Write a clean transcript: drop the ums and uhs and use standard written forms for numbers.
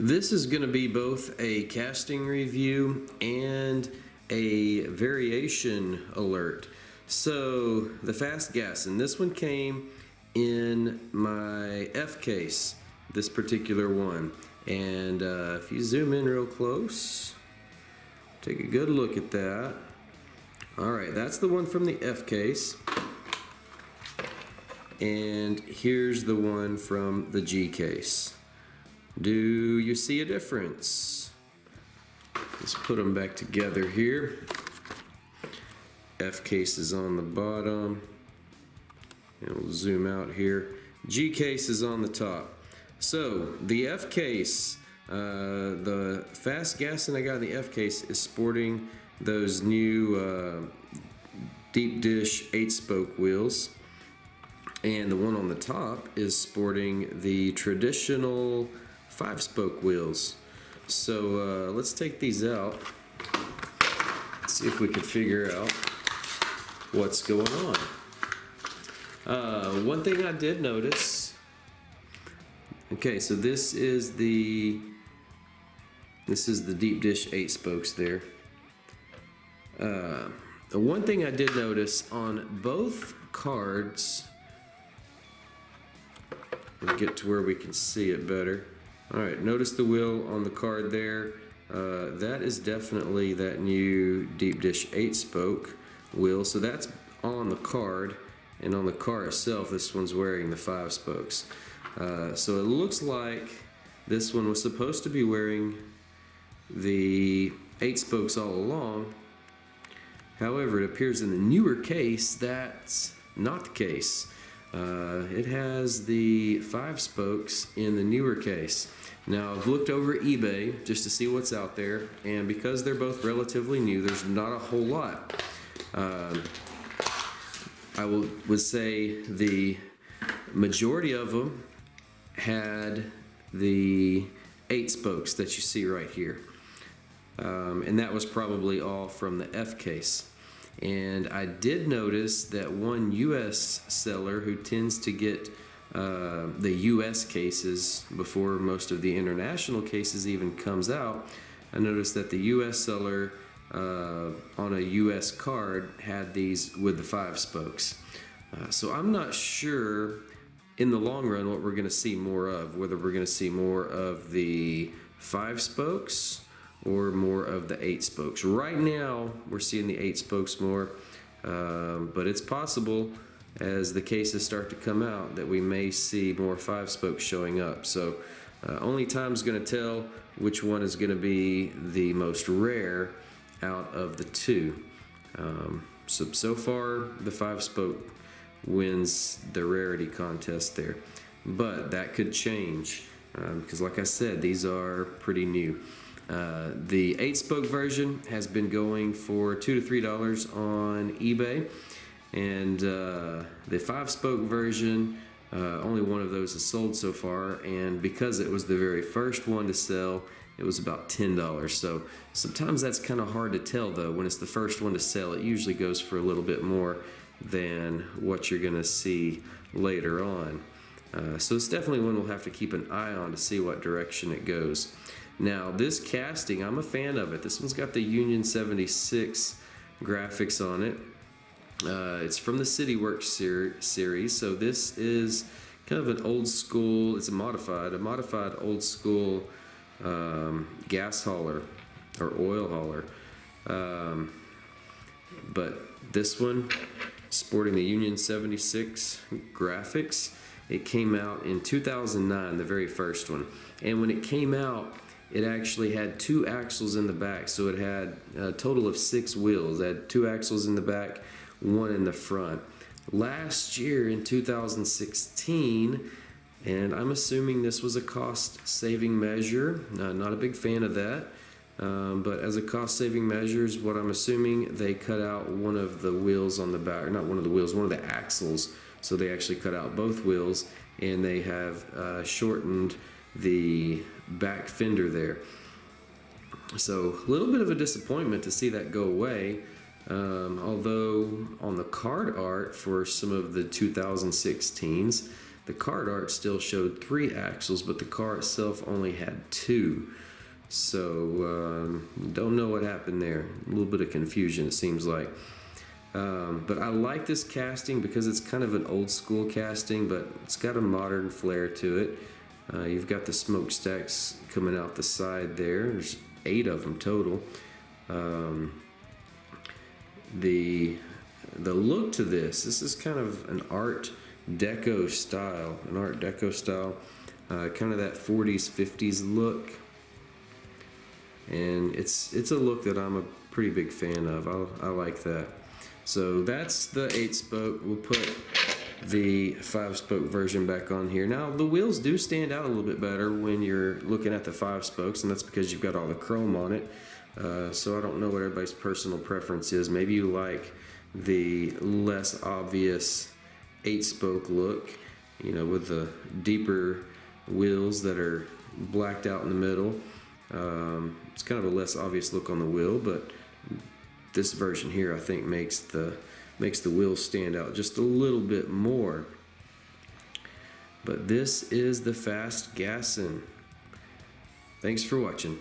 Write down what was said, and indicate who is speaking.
Speaker 1: This is going to be both a casting review and a variation alert. So the Fast Gassin, this one came in my F case, this particular one. And if you zoom in real close, take a good look at that. Alright, that's the one from the F case. And here's the one from the G case. Do you see a difference? Let's put them back together here. F case is on the bottom. And we'll zoom out here. G case is on the top. So the F case, the Fast Gassin I got in the F case is sporting those new deep dish 8-spoke wheels. And the one on the top is sporting the traditional 5-spoke wheels. So let's take these out. See if we can figure out what's going on. One thing I did notice. Okay, so this is the deep dish 8 spokes there. One thing I did notice on both cards. We'll get to where we can see it better. Alright, notice the wheel on the card there. That is definitely that new deep dish 8-spoke wheel. So that's on the card, and on the car itself, this one's wearing the 5 spokes. So it looks like this one was supposed to be wearing the 8 spokes all along. However, it appears in the newer case that's not the case. It has the 5 spokes in the newer case. Now, I've looked over eBay just to see what's out there, and because they're both relatively new, there's not a whole lot. I would say the majority of them had the 8 spokes that you see right here. And that was probably all from the F case. And I did notice that one US seller who tends to get the US cases before most of the international cases even comes out, I noticed that the US seller on a US card had these with the 5 spokes. So I'm not sure in the long run what we're going to see more of, whether we're going to see more of the 5 spokes or more of the 8 spokes. Right now we're seeing the 8 spokes more, but it's possible as the cases start to come out that we may see more 5 spokes showing up. So only time's going to tell which one is going to be the most rare out of the two. So far the 5 spoke wins the rarity contest there, but that could change because like I said, these are pretty new. The 8-spoke version has been going for $2 to $3 on eBay, and the 5-spoke version, only one of those is sold so far, and because it was the very first one to sell, it was about $10. So sometimes that's kind of hard to tell though. When it's the first one to sell, it usually goes for a little bit more than what you're going to see later on. So it's definitely one we'll have to keep an eye on to see what direction it goes. Now this casting, I'm a fan of it. This one's got the Union 76 graphics on it. It's from the CityWorks series, so this is kind of an old school, it's a modified old school gas hauler or oil hauler. But this one, sporting the Union 76 graphics, it came out in 2009, the very first one. And when it came out, it actually had 2 axles in the back, so it had a total of 6 wheels. It had 2 axles in the back, 1 in the front. Last year in 2016, and I'm assuming this was a cost-saving measure, not a big fan of that, but as a cost-saving measure is what I'm assuming, they cut out one of the wheels on the back, or not one of the wheels, one of the axles, so they actually cut out both wheels, and they have shortened the back fender there. So a little bit of a disappointment to see that go away, although on the card art for some of the 2016s The card art still showed 3 axles, but the car itself only had 2. So don't know what happened there. A little bit of confusion, it seems like. But I like this casting because it's kind of an old school casting, but it's got a modern flair to it. You've got the smokestacks coming out the side there. There's 8 of them total. The look to this is kind of an Art Deco style, kind of that 40s, 50s look. And it's a look that I'm a pretty big fan of. I like that. So that's the 8-spoke. We'll put the 5-spoke version back on here. Now the wheels do stand out a little bit better when you're looking at the 5 spokes, and that's because you've got all the chrome on it. So I don't know what everybody's personal preference is. Maybe you like the less obvious 8-spoke look, with the deeper wheels that are blacked out in the middle. It's kind of a less obvious look on the wheel, but this version here I think makes the wheels stand out just a little bit more. But this is the Fast Gassin. Thanks for watching.